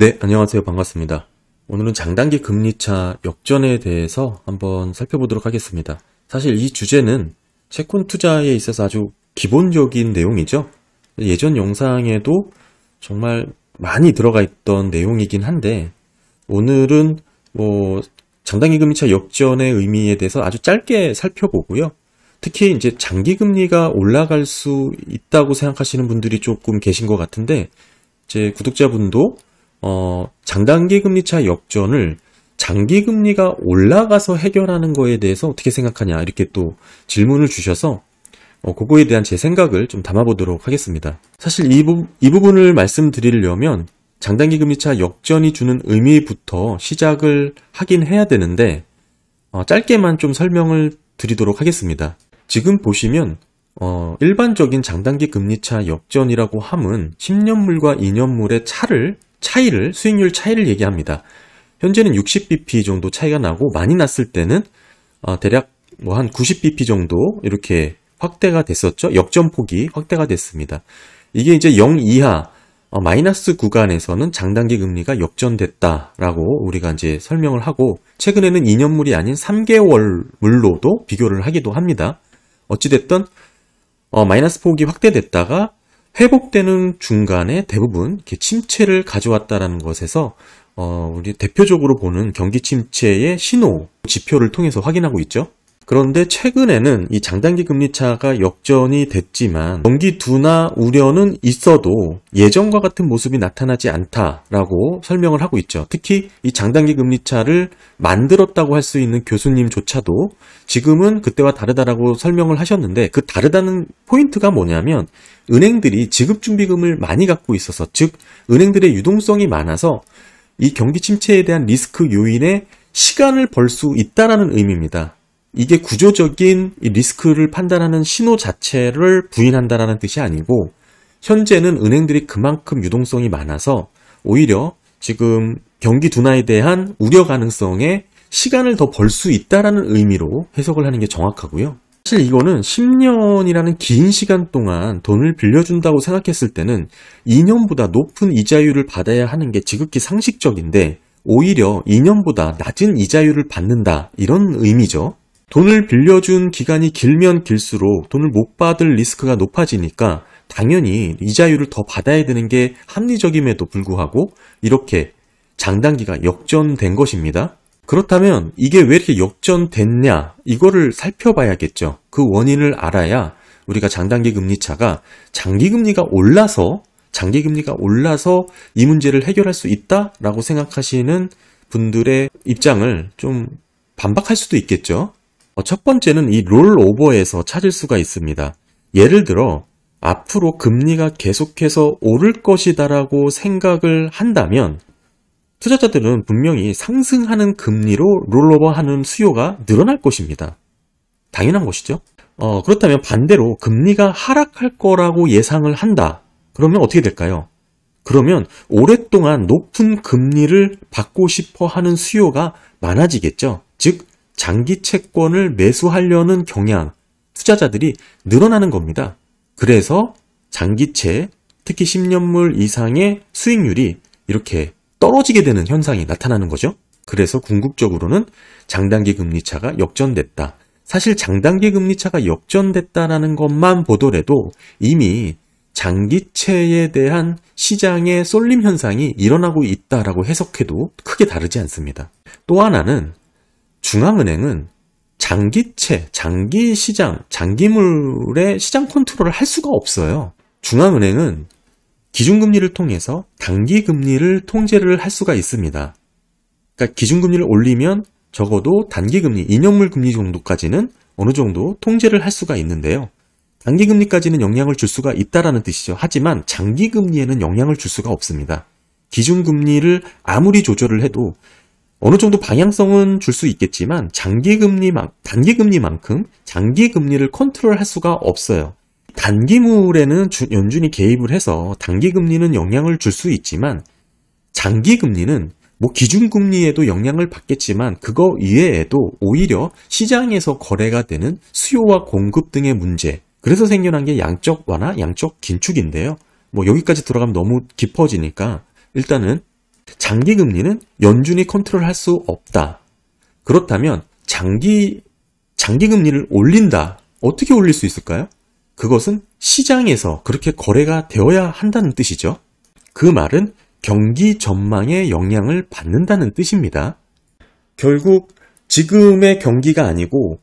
네, 안녕하세요. 반갑습니다. 오늘은 장단기 금리차 역전에 대해서 한번 살펴보도록 하겠습니다. 사실 이 주제는 채권 투자에 있어서 아주 기본적인 내용이죠. 예전 영상에도 정말 많이 들어가 있던 내용이긴 한데, 오늘은 장단기 금리차 역전의 의미에 대해서 아주 짧게 살펴보고요. 특히 이제 장기 금리가 올라갈 수 있다고 생각하시는 분들이 조금 계신 것 같은데, 제 구독자분도 장단기 금리차 역전을 장기 금리가 올라가서 해결하는 거에 대해서 어떻게 생각하냐, 이렇게 또 질문을 주셔서 그거에 대한 제 생각을 좀 담아보도록 하겠습니다. 사실 이 부분을 말씀드리려면 장단기 금리차 역전이 주는 의미부터 시작을 하긴 해야 되는데, 짧게만 좀 설명을 드리도록 하겠습니다. 지금 보시면 일반적인 장단기 금리차 역전이라고 함은 10년물과 2년물의 차이를, 수익률 차이를 얘기합니다. 현재는 60bp 정도 차이가 나고, 많이 났을 때는 대략 한 90bp 정도 이렇게 확대가 됐었죠. 역전폭이 확대가 됐습니다. 이게 이제 0 이하 마이너스 구간에서는 장단기 금리가 역전됐다라고 우리가 이제 설명을 하고, 최근에는 2년물이 아닌 3개월물로도 비교를 하기도 합니다. 어찌됐든 마이너스 폭이 확대됐다가 회복되는 중간에 대부분 이렇게 침체를 가져왔다라는 것에서 우리 대표적으로 보는 경기 침체의 신호 지표를 통해서 확인하고 있죠. 그런데 최근에는 이 장단기 금리차가 역전이 됐지만 경기 둔화 우려는 있어도 예전과 같은 모습이 나타나지 않다라고 설명을 하고 있죠. 특히 이 장단기 금리차를 만들었다고 할 수 있는 교수님조차도 지금은 그때와 다르다라고 설명을 하셨는데, 그 다르다는 포인트가 뭐냐면 은행들이 지급준비금을 많이 갖고 있어서, 즉 은행들의 유동성이 많아서 이 경기 침체에 대한 리스크 요인에 시간을 벌 수 있다라는 의미입니다. 이게 구조적인 리스크를 판단하는 신호 자체를 부인한다라는 뜻이 아니고, 현재는 은행들이 그만큼 유동성이 많아서 오히려 지금 경기 둔화에 대한 우려 가능성에 시간을 더 벌 수 있다라는 의미로 해석을 하는 게 정확하고요. 사실 이거는 10년이라는 긴 시간 동안 돈을 빌려준다고 생각했을 때는 2년보다 높은 이자율을 받아야 하는 게 지극히 상식적인데, 오히려 2년보다 낮은 이자율을 받는다, 이런 의미죠. 돈을 빌려준 기간이 길면 길수록 돈을 못 받을 리스크가 높아지니까 당연히 이자율을 더 받아야 되는 게 합리적임에도 불구하고 이렇게 장단기가 역전된 것입니다. 그렇다면 이게 왜 이렇게 역전됐냐, 이거를 살펴봐야겠죠. 그 원인을 알아야 우리가 장단기 금리차가 장기 금리가 올라서 이 문제를 해결할 수 있다라고 생각하시는 분들의 입장을 좀 반박할 수도 있겠죠. 첫 번째는 이 롤오버에서 찾을 수가 있습니다. 예를 들어 앞으로 금리가 계속해서 오를 것이다라고 생각을 한다면 투자자들은 분명히 상승하는 금리로 롤오버하는 수요가 늘어날 것입니다. 당연한 것이죠. 그렇다면 반대로 금리가 하락할 거라고 예상을 한다. 그러면 어떻게 될까요? 그러면 오랫동안 높은 금리를 받고 싶어 하는 수요가 많아지겠죠. 즉 장기 채권을 매수하려는 경향, 투자자들이 늘어나는 겁니다. 그래서 장기채, 특히 10년물 이상의 수익률이 이렇게 떨어지게 되는 현상이 나타나는 거죠. 그래서 궁극적으로는 장단기 금리차가 역전됐다. 사실 장단기 금리차가 역전됐다라는 것만 보더라도 이미 장기채에 대한 시장의 쏠림 현상이 일어나고 있다라고 해석해도 크게 다르지 않습니다. 또 하나는 중앙은행은 장기채, 장기 시장, 장기물의 시장 컨트롤을 할 수가 없어요. 중앙은행은 기준금리를 통해서 단기금리를 통제를 할 수가 있습니다. 그러니까 기준금리를 올리면 적어도 단기금리, 2년물 금리 정도까지는 어느 정도 통제를 할 수가 있는데요. 단기금리까지는 영향을 줄 수가 있다라는 뜻이죠. 하지만 장기금리에는 영향을 줄 수가 없습니다. 기준금리를 아무리 조절을 해도 어느 정도 방향성은 줄 수 있겠지만 단기금리만큼 장기금리를 컨트롤할 수가 없어요. 단기물에는 연준이 개입을 해서 단기금리는 영향을 줄 수 있지만 장기금리는 기준금리에도 영향을 받겠지만 그거 이외에도 오히려 시장에서 거래가 되는 수요와 공급 등의 문제, 그래서 생겨난 게 양적 완화, 양적 긴축인데요. 여기까지 들어가면 너무 깊어지니까 일단은 장기금리는 연준이 컨트롤할 수 없다. 그렇다면 장기금리를 올린다. 어떻게 올릴 수 있을까요? 그것은 시장에서 그렇게 거래가 되어야 한다는 뜻이죠. 그 말은 경기 전망에 영향을 받는다는 뜻입니다. 결국 지금의 경기가 아니고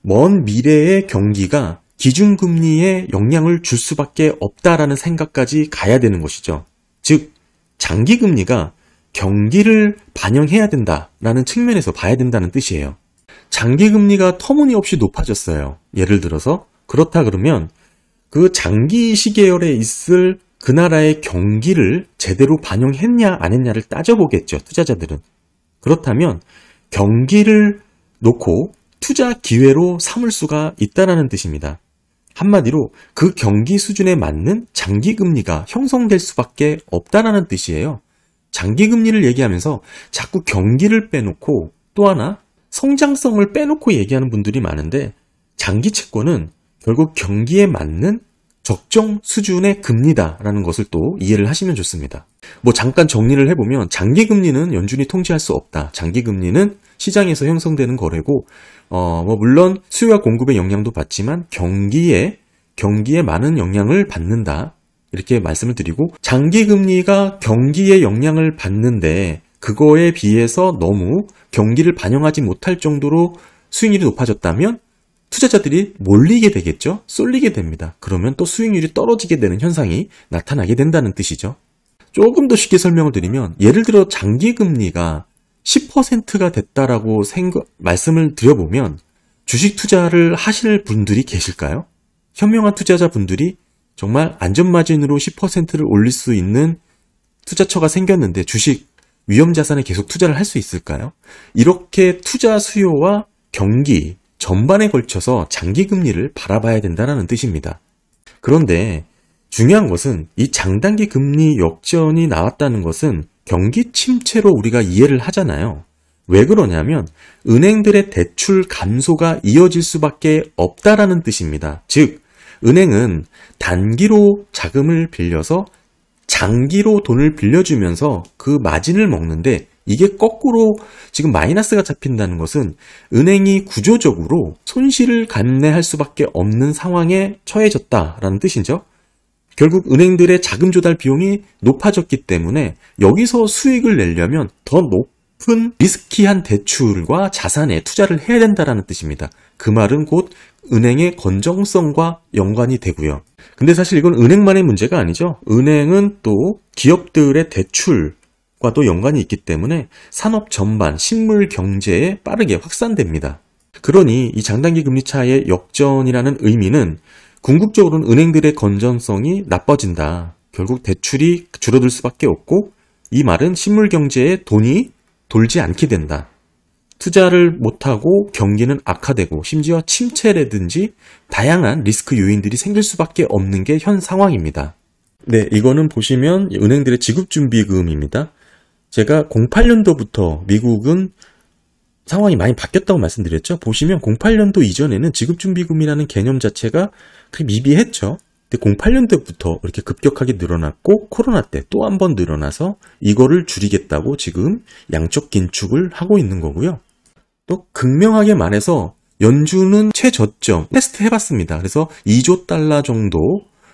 먼 미래의 경기가 기준금리에 영향을 줄 수밖에 없다라는 생각까지 가야 되는 것이죠. 즉, 장기금리가 경기를 반영해야 된다라는 측면에서 봐야 된다는 뜻이에요. 장기금리가 터무니없이 높아졌어요. 예를 들어서 그렇다 그러면 그 장기 시계열에 있을 그 나라의 경기를 제대로 반영했냐 안 했냐를 따져보겠죠. 투자자들은. 그렇다면 경기를 놓고 투자 기회로 삼을 수가 있다는 뜻입니다. 한마디로 그 경기 수준에 맞는 장기금리가 형성될 수밖에 없다는 뜻이에요. 장기금리를 얘기하면서 자꾸 경기를 빼놓고 또 하나 성장성을 빼놓고 얘기하는 분들이 많은데 장기 채권은 결국 경기에 맞는 적정 수준의 금리다라는 것을 또 이해를 하시면 좋습니다. 잠깐 정리를 해보면 장기금리는 연준이 통제할 수 없다. 장기금리는 시장에서 형성되는 거래고 물론 수요와 공급의 영향도 받지만 경기에 많은 영향을 받는다. 이렇게 말씀을 드리고 장기금리가 경기에 영향을 받는데 그거에 비해서 너무 경기를 반영하지 못할 정도로 수익률이 높아졌다면 투자자들이 몰리게 되겠죠? 쏠리게 됩니다. 그러면 또 수익률이 떨어지게 되는 현상이 나타나게 된다는 뜻이죠. 조금 더 쉽게 설명을 드리면 예를 들어 장기금리가 10%가 됐다라고 말씀을 드려보면 주식 투자를 하실 분들이 계실까요? 현명한 투자자분들이 정말 안전마진으로 10%를 올릴 수 있는 투자처가 생겼는데 주식 위험자산에 계속 투자를 할 수 있을까요? 이렇게 투자 수요와 경기 전반에 걸쳐서 장기금리를 바라봐야 된다는 뜻입니다. 그런데 중요한 것은 이 장단기 금리 역전이 나왔다는 것은 경기 침체로 우리가 이해를 하잖아요. 왜 그러냐면 은행들의 대출 감소가 이어질 수밖에 없다라는 뜻입니다. 즉, 은행은 단기로 자금을 빌려서 장기로 돈을 빌려주면서 그 마진을 먹는데 이게 거꾸로 지금 마이너스가 잡힌다는 것은 은행이 구조적으로 손실을 감내할 수밖에 없는 상황에 처해졌다라는 뜻이죠. 결국 은행들의 자금 조달 비용이 높아졌기 때문에 여기서 수익을 내려면 더 높은 리스키한 대출과 자산에 투자를 해야 된다는 뜻입니다. 그 말은 곧 은행의 건정성과 연관이 되고요. 근데 사실 이건 은행만의 문제가 아니죠. 은행은 또 기업들의 대출과도 연관이 있기 때문에 산업 전반, 실물 경제에 빠르게 확산됩니다. 그러니 이 장단기 금리 차의 역전이라는 의미는 궁극적으로는 은행들의 건전성이 나빠진다. 결국 대출이 줄어들 수밖에 없고 이 말은 실물 경제에 돈이 돌지 않게 된다. 투자를 못하고 경기는 악화되고 심지어 침체라든지 다양한 리스크 요인들이 생길 수밖에 없는 게 현 상황입니다. 네, 이거는 보시면 은행들의 지급준비금입니다. 제가 08년도부터 미국은 상황이 많이 바뀌었다고 말씀드렸죠. 보시면 08년도 이전에는 지급준비금이라는 개념 자체가 미비했죠. 근데 08년도부터 이렇게 급격하게 늘어났고 코로나 때 또 한 번 늘어나서 이거를 줄이겠다고 지금 양적 긴축을 하고 있는 거고요. 또 극명하게 말해서 연준은 최저점 테스트 해봤습니다. 그래서 2조 달러 정도,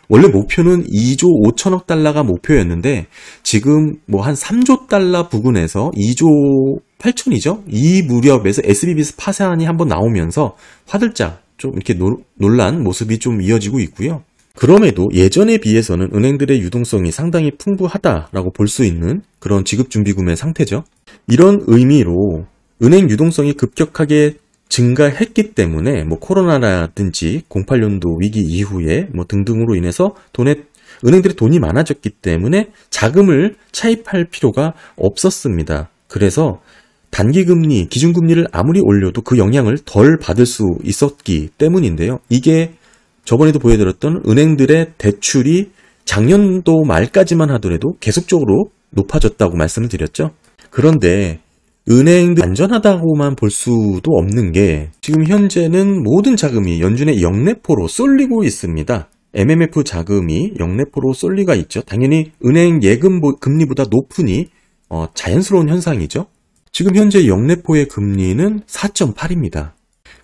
원래 목표는 2조 5천억 달러가 목표였는데 지금 한 3조 달러 부근에서 2조 8천이죠? 이 무렵에서 SBBS 파산이 한번 나오면서 화들짝 좀 이렇게 놀란 모습이 좀 이어지고 있고요. 그럼에도 예전에 비해서는 은행들의 유동성이 상당히 풍부하다라고 볼 수 있는 그런 지급준비금의 상태죠. 이런 의미로 은행 유동성이 급격하게 증가했기 때문에 코로나라든지 08년도 위기 이후에 등등으로 인해서 은행들이 돈이 많아졌기 때문에 자금을 차입할 필요가 없었습니다. 그래서 단기금리, 기준금리를 아무리 올려도 그 영향을 덜 받을 수 있었기 때문인데요. 이게 저번에도 보여드렸던 은행들의 대출이 작년도 말까지만 하더라도 계속적으로 높아졌다고 말씀을 드렸죠. 그런데 은행들 안전하다고만 볼 수도 없는 게 지금 현재는 모든 자금이 연준의 영래포로 쏠리고 있습니다. MMF 자금이 역레포로 쏠 리가 있죠. 당연히 은행 예금 금리보다 높으니 자연스러운 현상이죠. 지금 현재 역레포의 금리는 4.8입니다.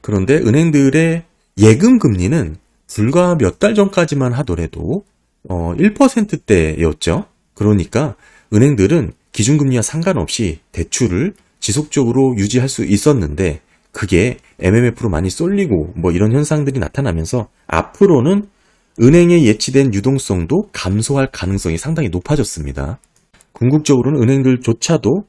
그런데 은행들의 예금 금리는 불과 몇 달 전까지만 하더라도 1%대였죠. 그러니까 은행들은 기준금리와 상관없이 대출을 지속적으로 유지할 수 있었는데 그게 MMF로 많이 쏠리고 뭐 이런 현상들이 나타나면서 앞으로는 은행의 예치된 유동성도 감소할 가능성이 상당히 높아졌습니다. 궁극적으로는 은행들조차도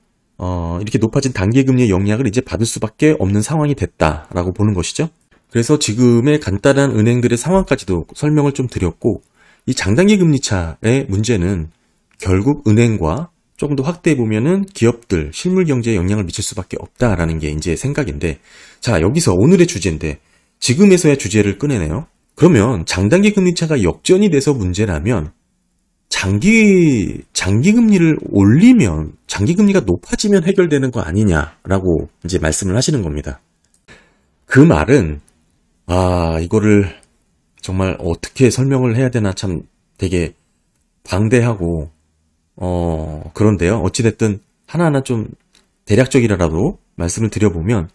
이렇게 높아진 단기금리의 영향을 이제 받을 수밖에 없는 상황이 됐다라고 보는 것이죠. 그래서 지금의 간단한 은행들의 상황까지도 설명을 좀 드렸고 이 장단기 금리 차의 문제는 결국 은행과 조금 더 확대해 보면은 기업들, 실물 경제에 영향을 미칠 수밖에 없다라는 게 이제 생각인데 자 여기서 오늘의 주제인데 지금에서야 주제를 꺼내네요. 그러면 장단기 금리 차가 역전이 돼서 문제라면 장기 금리를 올리면 장기 금리가 높아지면 해결되는 거 아니냐라고 이제 말씀을 하시는 겁니다. 그 말은 이거를 정말 어떻게 설명을 해야 되나 참 되게 방대하고 그런데요. 어찌됐든 하나하나 좀 대략적이라도 말씀을 드려보면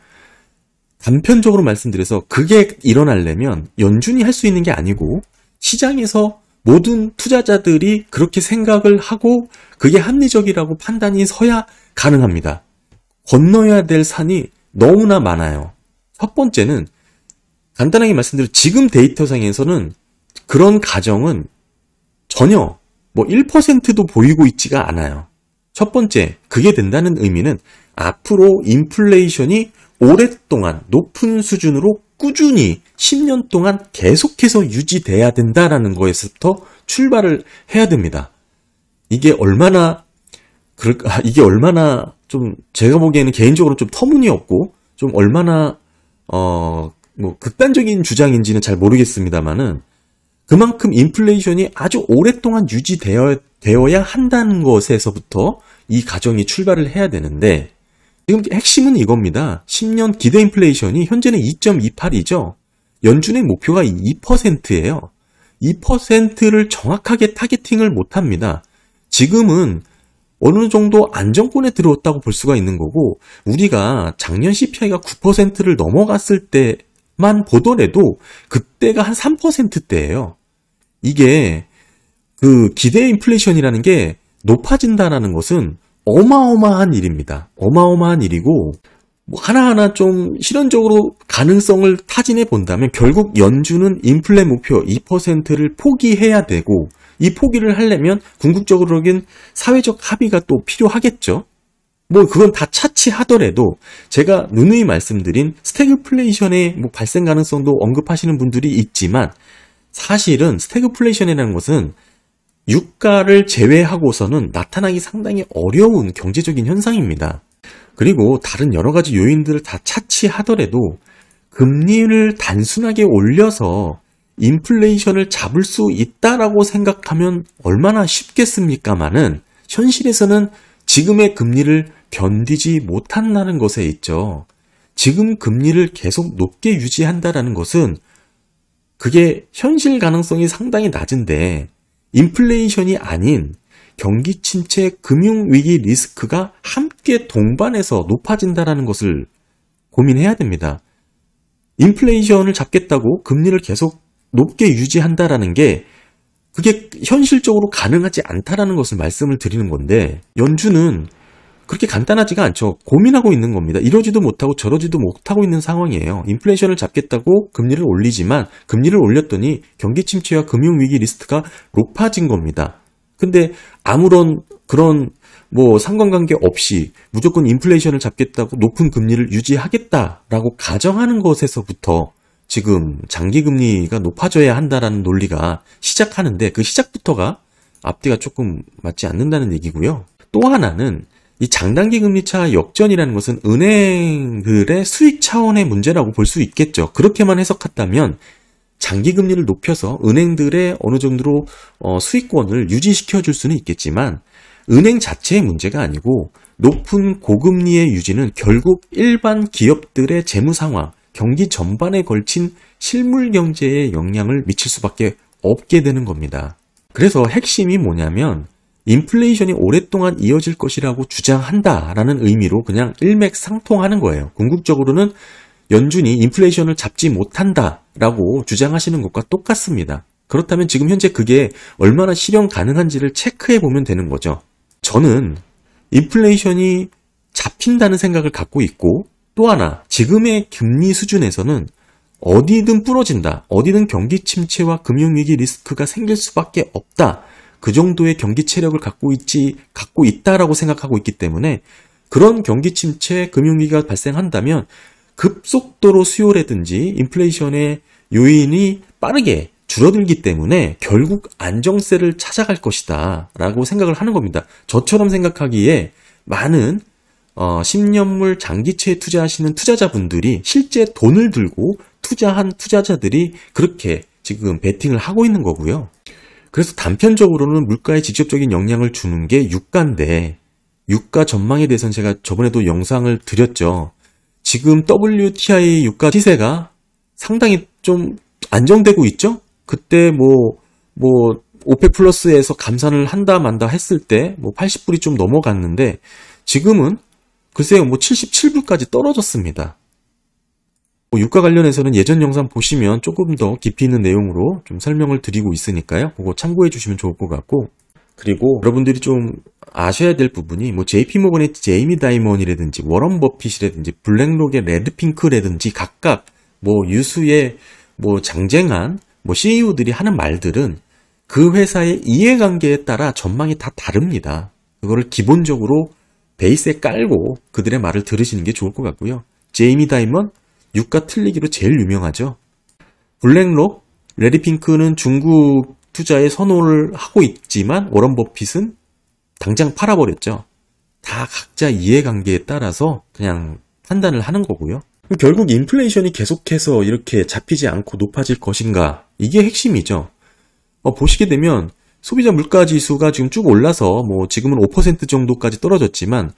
단편적으로 말씀드려서 그게 일어나려면 연준이 할 수 있는 게 아니고 시장에서 모든 투자자들이 그렇게 생각을 하고 그게 합리적이라고 판단이 서야 가능합니다. 건너야 될 산이 너무나 많아요. 첫 번째는 간단하게 말씀드려 지금 데이터상에서는 그런 가정은 전혀 1%도 보이고 있지가 않아요. 첫 번째, 그게 된다는 의미는 앞으로 인플레이션이 오랫동안 높은 수준으로 꾸준히 10년 동안 계속해서 유지돼야 된다라는 거에서부터 출발을 해야 됩니다. 이게 얼마나 좀 제가 보기에는 개인적으로 좀 터무니없고 좀 얼마나 극단적인 주장인지는 잘 모르겠습니다만은 그만큼 인플레이션이 아주 오랫동안 유지되어야 한다는 것에서부터 이 가정이 출발을 해야 되는데 지금 핵심은 이겁니다. 10년 기대 인플레이션이 현재는 2.28이죠. 연준의 목표가 2%예요. 2%를 정확하게 타겟팅을 못합니다. 지금은 어느 정도 안정권에 들어왔다고 볼 수가 있는 거고 우리가 작년 CPI가 9%를 넘어갔을 때만 보더라도 그때가 한 3%대예요. 이게 그 기대 인플레이션이라는 게 높아진다는 것은 어마어마한 일입니다. 어마어마한 일이고 하나하나 좀 실현적으로 가능성을 타진해 본다면 결국 연준은 인플레 목표 2%를 포기해야 되고 이 포기를 하려면 궁극적으로는 사회적 합의가 또 필요하겠죠. 그건 다 차치하더라도 제가 누누이 말씀드린 스태그플레이션의 발생 가능성도 언급하시는 분들이 있지만 사실은 스태그플레이션이라는 것은 유가를 제외하고서는 나타나기 상당히 어려운 경제적인 현상입니다. 그리고 다른 여러 가지 요인들을 다 차치하더라도 금리를 단순하게 올려서 인플레이션을 잡을 수 있다라고 생각하면 얼마나 쉽겠습니까마는 현실에서는 지금의 금리를 견디지 못한다는 것에 있죠. 지금 금리를 계속 높게 유지한다는 것은 그게 현실 가능성이 상당히 낮은데 인플레이션이 아닌 경기 침체, 금융위기 리스크가 함께 동반해서 높아진다는 것을 고민해야 됩니다. 인플레이션을 잡겠다고 금리를 계속 높게 유지한다는 게 그게 현실적으로 가능하지 않다라는 것을 말씀을 드리는 건데 연준은 그렇게 간단하지가 않죠. 고민하고 있는 겁니다. 이러지도 못하고 저러지도 못하고 있는 상황이에요. 인플레이션을 잡겠다고 금리를 올리지만 금리를 올렸더니 경기 침체와 금융위기 리스크가 높아진 겁니다. 근데 아무런 그런 상관관계 없이 무조건 인플레이션을 잡겠다고 높은 금리를 유지하겠다라고 가정하는 것에서부터 지금 장기금리가 높아져야 한다라는 논리가 시작하는데 그 시작부터가 앞뒤가 조금 맞지 않는다는 얘기고요. 또 하나는 이 장단기 금리차 역전이라는 것은 은행들의 수익 차원의 문제라고 볼 수 있겠죠. 그렇게만 해석한다면 장기 금리를 높여서 은행들의 어느 정도로 수익권을 유지시켜 줄 수는 있겠지만 은행 자체의 문제가 아니고 높은 고금리의 유지는 결국 일반 기업들의 재무 상황, 경기 전반에 걸친 실물 경제에 영향을 미칠 수밖에 없게 되는 겁니다. 그래서 핵심이 뭐냐면 인플레이션이 오랫동안 이어질 것이라고 주장한다라는 의미로 그냥 일맥상통하는 거예요. 궁극적으로는 연준이 인플레이션을 잡지 못한다라고 주장하시는 것과 똑같습니다. 그렇다면 지금 현재 그게 얼마나 실현 가능한지를 체크해 보면 되는 거죠. 저는 인플레이션이 잡힌다는 생각을 갖고 있고, 또 하나 지금의 금리 수준에서는 어디든 부러진다, 어디든 경기 침체와 금융위기 리스크가 생길 수밖에 없다, 그 정도의 경기 체력을 갖고 있다라고 생각하고 있기 때문에 그런 경기 침체, 금융위기가 발생한다면 급속도로 수요라든지 인플레이션의 요인이 빠르게 줄어들기 때문에 결국 안정세를 찾아갈 것이다 라고 생각을 하는 겁니다. 저처럼 생각하기에 많은 10년물 장기채에 투자하시는 투자자분들이 실제 돈을 들고 투자한 투자자들이 그렇게 지금 베팅을 하고 있는 거고요. 그래서 단편적으로는 물가에 직접적인 영향을 주는 게 유가인데, 유가 전망에 대해서는 제가 저번에도 영상을 드렸죠. 지금 WTI 유가 시세가 상당히 좀 안정되고 있죠? 그때 오펙 플러스에서 감산을 한다 만다 했을 때 80불이 좀 넘어갔는데 지금은 글쎄요 77불까지 떨어졌습니다. 유가 관련해서는 예전 영상 보시면 조금 더 깊이 있는 내용으로 좀 설명을 드리고 있으니까요. 그거 참고해 주시면 좋을 것 같고, 그리고 여러분들이 좀 아셔야 될 부분이 JP모건의 제이미 다이먼이라든지 워런 버핏이라든지 블랙록의 레드핑크라든지 각각 유수의 장쟁한 CEO들이 하는 말들은 그 회사의 이해관계에 따라 전망이 다 다릅니다. 그거를 기본적으로 베이스에 깔고 그들의 말을 들으시는 게 좋을 것 같고요. 제이미 다이먼 유가 틀리기로 제일 유명하죠. 블랙록, 레드핑크는 중국 투자에 선호를 하고 있지만 워런 버핏은 당장 팔아버렸죠. 다 각자 이해관계에 따라서 그냥 판단을 하는 거고요. 결국 인플레이션이 계속해서 이렇게 잡히지 않고 높아질 것인가, 이게 핵심이죠. 보시게 되면 소비자 물가지수가 지금 쭉 올라서 지금은 5% 정도까지 떨어졌지만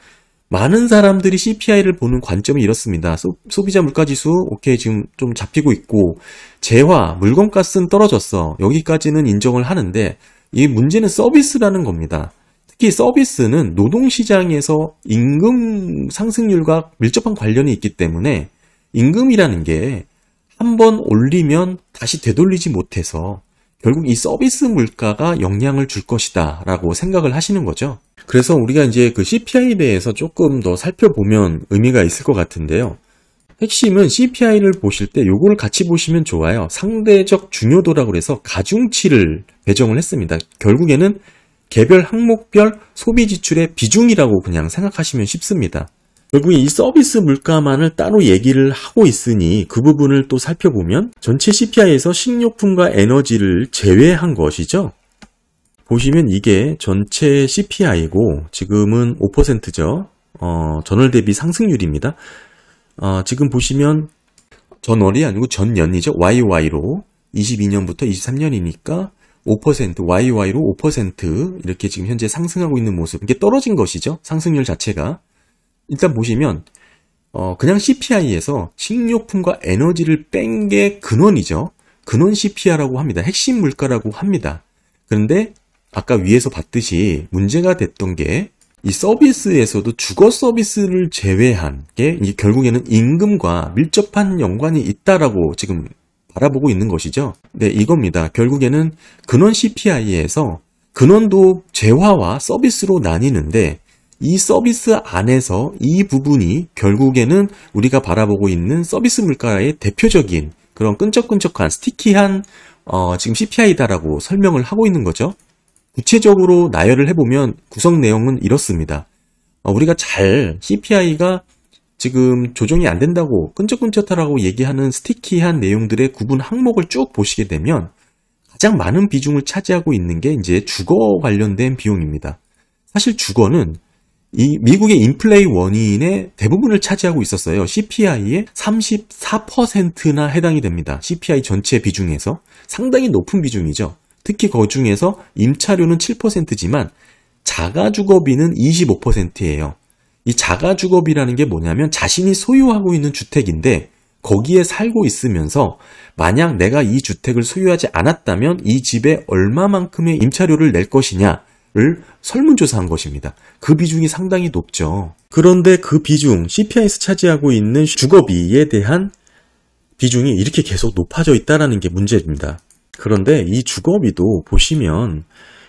많은 사람들이 CPI를 보는 관점이 이렇습니다. 소비자 물가지수 오케이 지금 좀 잡히고 있고 재화, 물건값은 떨어졌어. 여기까지는 인정을 하는데 이 문제는 서비스라는 겁니다. 특히 서비스는 노동시장에서 임금 상승률과 밀접한 관련이 있기 때문에 임금이라는 게 한번 올리면 다시 되돌리지 못해서 결국 이 서비스 물가가 영향을 줄 것이다 라고 생각을 하시는 거죠. 그래서 우리가 이제 그 CPI에 대해서 조금 더 살펴보면 의미가 있을 것 같은데요. 핵심은 CPI를 보실 때 요거를 같이 보시면 좋아요. 상대적 중요도라고 해서 가중치를 배정을 했습니다. 결국에는 개별 항목별 소비 지출의 비중이라고 그냥 생각하시면 쉽습니다. 결국 이 서비스 물가만을 따로 얘기를 하고 있으니 그 부분을 또 살펴보면 전체 CPI에서 식료품과 에너지를 제외한 것이죠. 보시면 이게 전체 CPI고 지금은 5%죠. 전월 대비 상승률입니다. 지금 보시면 전월이 아니고 전년이죠. YY로 22년부터 23년이니까 5%, YY로 5% 이렇게 지금 현재 상승하고 있는 모습. 이게 떨어진 것이죠. 상승률 자체가. 일단 보시면 그냥 CPI에서 식료품과 에너지를 뺀 게 근원이죠. 근원 CPI라고 합니다. 핵심 물가라고 합니다. 그런데 아까 위에서 봤듯이 문제가 됐던 게 이 서비스에서도 주거 서비스를 제외한 게 결국에는 임금과 밀접한 연관이 있다라고 지금 바라보고 있는 것이죠. 네, 이겁니다. 결국에는 근원 CPI에서 근원도 재화와 서비스로 나뉘는데 이 서비스 안에서 이 부분이 결국에는 우리가 바라보고 있는 서비스 물가의 대표적인 그런 끈적끈적한 스티키한 지금 CPI다라고 설명을 하고 있는 거죠. 구체적으로 나열을 해보면 구성 내용은 이렇습니다. 우리가 잘 CPI가 지금 조정이 안 된다고 끈적끈적하다고 얘기하는 스티키한 내용들의 구분 항목을 쭉 보시게 되면 가장 많은 비중을 차지하고 있는 게 이제 주거 관련된 비용입니다. 사실 주거는 이 미국의 인플레이 원인의 대부분을 차지하고 있었어요. CPI의 34%나 해당이 됩니다. CPI 전체 비중에서 상당히 높은 비중이죠. 특히 그 중에서 임차료는 7%지만 자가주거비는 25%예요. 이 자가주거비라는 게 뭐냐면 자신이 소유하고 있는 주택인데 거기에 살고 있으면서 만약 내가 이 주택을 소유하지 않았다면 이 집에 얼마만큼의 임차료를 낼 것이냐를 설문조사한 것입니다. 그 비중이 상당히 높죠. 그런데 그 비중, CPI에서 차지하고 있는 주거비에 대한 비중이 이렇게 계속 높아져 있다는 게 문제입니다. 그런데 이 주거비도 보시면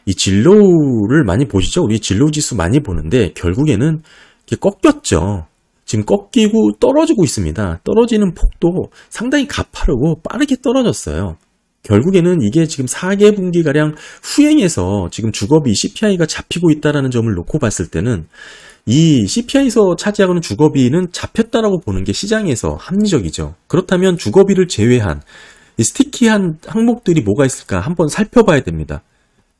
이 진로우를 많이 보시죠? 우리 진로우 지수 많이 보는데 결국에는 이게 꺾였죠. 지금 꺾이고 떨어지고 있습니다. 떨어지는 폭도 상당히 가파르고 빠르게 떨어졌어요. 결국에는 이게 지금 4개분기가량 후행해서 지금 주거비 CPI가 잡히고 있다는 점을 놓고 봤을 때는 이 CPI에서 차지하고는 주거비는 잡혔다라고 보는 게 시장에서 합리적이죠. 그렇다면 주거비를 제외한 이 스티키한 항목들이 뭐가 있을까 한번 살펴봐야 됩니다.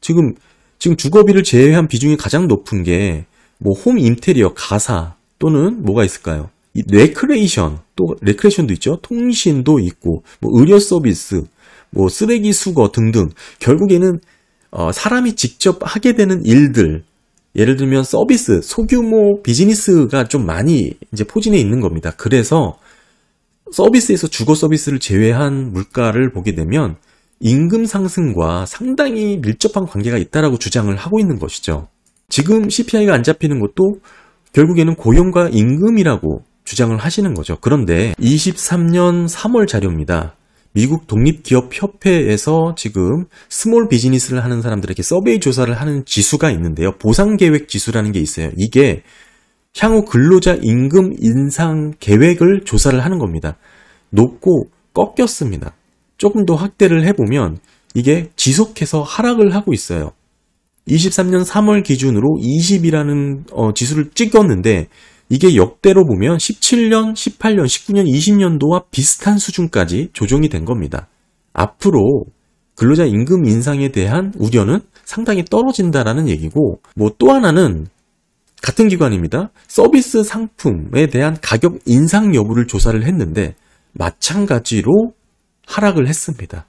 지금 주거비를 제외한 비중이 가장 높은 게 뭐 홈 인테리어, 가사 또는 뭐가 있을까요? 이 레크레이션, 또 레크레이션도 있죠. 통신도 있고 뭐 의료 서비스, 뭐 쓰레기 수거 등등. 결국에는 사람이 직접 하게 되는 일들, 예를 들면 서비스, 소규모 비즈니스가 좀 많이 이제 포진해 있는 겁니다. 그래서 서비스에서 주거 서비스를 제외한 물가를 보게 되면 임금 상승과 상당히 밀접한 관계가 있다라고 주장을 하고 있는 것이죠. 지금 CPI가 안 잡히는 것도 결국에는 고용과 임금이라고 주장을 하시는 거죠. 그런데 23년 3월 자료입니다. 미국 독립기업협회에서 지금 스몰 비즈니스를 하는 사람들에게 서베이 조사를 하는 지수가 있는데요. 보상계획 지수라는 게 있어요. 이게 향후 근로자 임금 인상 계획을 조사를 하는 겁니다. 높고 꺾였습니다. 조금 더 확대를 해보면 이게 지속해서 하락을 하고 있어요. 23년 3월 기준으로 20이라는 지수를 찍었는데 이게 역대로 보면 17년, 18년, 19년, 20년도와 비슷한 수준까지 조정이 된 겁니다. 앞으로 근로자 임금 인상에 대한 우려는 상당히 떨어진다라는 얘기고, 뭐 또 하나는 같은 기관입니다. 서비스 상품에 대한 가격 인상 여부를 조사를 했는데 마찬가지로 하락을 했습니다.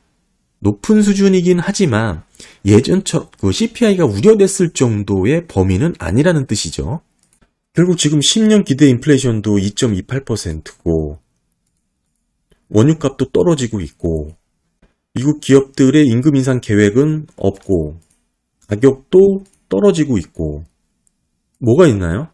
높은 수준이긴 하지만 예전처럼 그 CPI가 우려됐을 정도의 범위는 아니라는 뜻이죠. 결국 지금 10년 기대 인플레이션도 2.28%고 원유값도 떨어지고 있고 미국 기업들의 임금 인상 계획은 없고 가격도 떨어지고 있고 뭐가 있나요?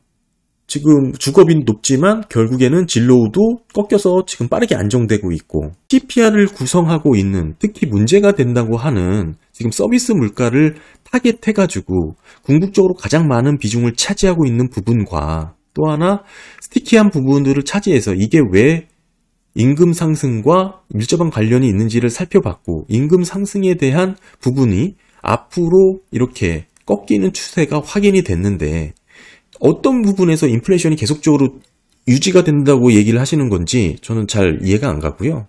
지금 주거비는 높지만 결국에는 진로우도 꺾여서 지금 빠르게 안정되고 있고 CPR을 구성하고 있는, 특히 문제가 된다고 하는 지금 서비스 물가를 타겟해가지고 궁극적으로 가장 많은 비중을 차지하고 있는 부분과 또 하나 스티키한 부분들을 차지해서 이게 왜 임금 상승과 밀접한 관련이 있는지를 살펴봤고 임금 상승에 대한 부분이 앞으로 이렇게 꺾이는 추세가 확인이 됐는데 어떤 부분에서 인플레이션이 계속적으로 유지가 된다고 얘기를 하시는 건지 저는 잘 이해가 안 가고요.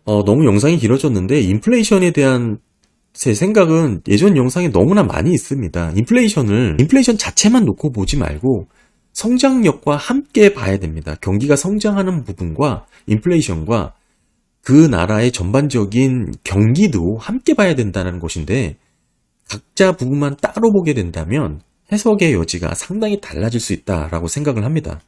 너무 영상이 길어졌는데 인플레이션에 대한 제 생각은 예전 영상에 너무나 많이 있습니다. 인플레이션 자체만 놓고 보지 말고 성장력과 함께 봐야 됩니다. 경기가 성장하는 부분과 인플레이션과 그 나라의 전반적인 경기도 함께 봐야 된다는 것인데 각자 부분만 따로 보게 된다면 해석의 여지가 상당히 달라질 수 있다라고 생각을 합니다.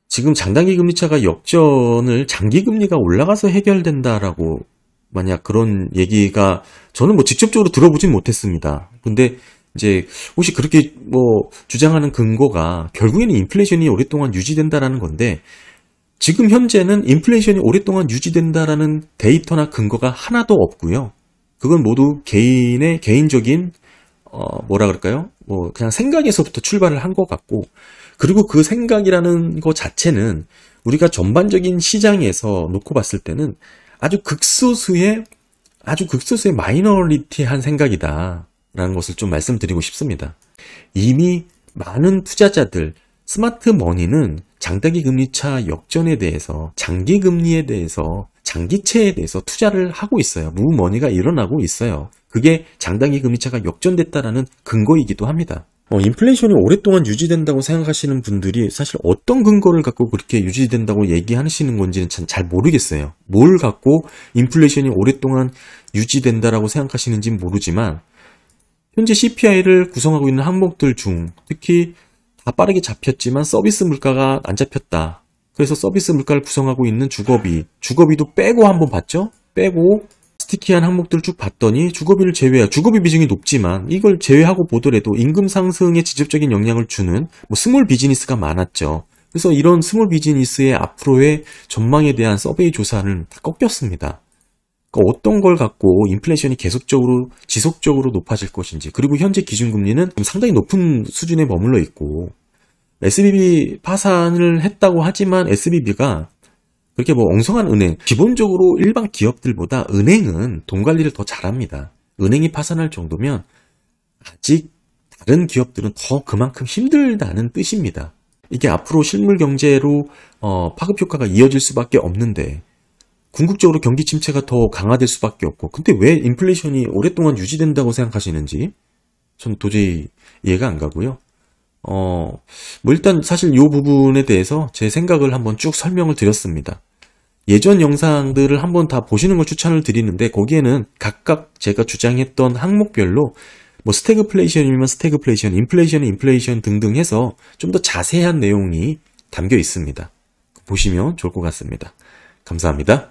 지금 장단기 금리차가 역전을 장기 금리가 올라가서 해결된다라고 만약 그런 얘기가 저는 뭐 직접적으로 들어보진 못했습니다. 근데 이제 혹시 그렇게 뭐 주장하는 근거가 결국에는 인플레이션이 오랫동안 유지된다라는 건데 지금 현재는 인플레이션이 오랫동안 유지된다라는 데이터나 근거가 하나도 없고요. 그건 모두 개인의 개인적인 뭐라 그럴까요? 뭐 그냥 생각에서부터 출발을 한 것 같고 그리고 그 생각이라는 것 자체는 우리가 전반적인 시장에서 놓고 봤을 때는 아주 극소수의 마이너리티한 생각이다라는 것을 좀 말씀드리고 싶습니다. 이미 많은 투자자들 스마트 머니는 장단기 금리차 역전에 대해서 장기 금리에 대해서 장기채에 대해서 투자를 하고 있어요. 무머니가 일어나고 있어요. 그게 장단기 금리차가 역전됐다라는 근거이기도 합니다. 인플레이션이 오랫동안 유지된다고 생각하시는 분들이 사실 어떤 근거를 갖고 그렇게 유지된다고 얘기하시는 건지는 잘 모르겠어요. 뭘 갖고 인플레이션이 오랫동안 유지된다라고 생각하시는지는 모르지만 현재 CPI를 구성하고 있는 항목들 중 특히 다 빠르게 잡혔지만 서비스 물가가 안 잡혔다. 그래서 서비스 물가를 구성하고 있는 주거비도 빼고 한번 봤죠? 빼고 스티키한 항목들을 쭉 봤더니 주거비를 제외하고, 주거비 비중이 높지만 이걸 제외하고 보더라도 임금 상승에 직접적인 영향을 주는 스몰 비즈니스가 많았죠. 그래서 이런 스몰 비즈니스의 앞으로의 전망에 대한 서베이 조사는 다 꺾였습니다. 그러니까 어떤 걸 갖고 인플레이션이 계속적으로 지속적으로 높아질 것인지, 그리고 현재 기준금리는 상당히 높은 수준에 머물러 있고, SBB 파산을 했다고 하지만 SBB가 그렇게 엉성한 은행, 기본적으로 일반 기업들보다 은행은 돈 관리를 더 잘합니다. 은행이 파산할 정도면 아직 다른 기업들은 더 그만큼 힘들다는 뜻입니다. 이게 앞으로 실물 경제로 파급 효과가 이어질 수밖에 없는데, 궁극적으로 경기 침체가 더 강화될 수밖에 없고, 근데 왜 인플레이션이 오랫동안 유지된다고 생각하시는지 전 도저히 이해가 안 가고요. 일단 사실 이 부분에 대해서 제 생각을 한번 쭉 설명을 드렸습니다. 예전 영상들을 한번 다 보시는 걸 추천을 드리는데, 거기에는 각각 제가 주장했던 항목별로 스태그플레이션이면 스태그플레이션, 인플레이션은 인플레이션 등등 해서 좀 더 자세한 내용이 담겨 있습니다. 보시면 좋을 것 같습니다. 감사합니다.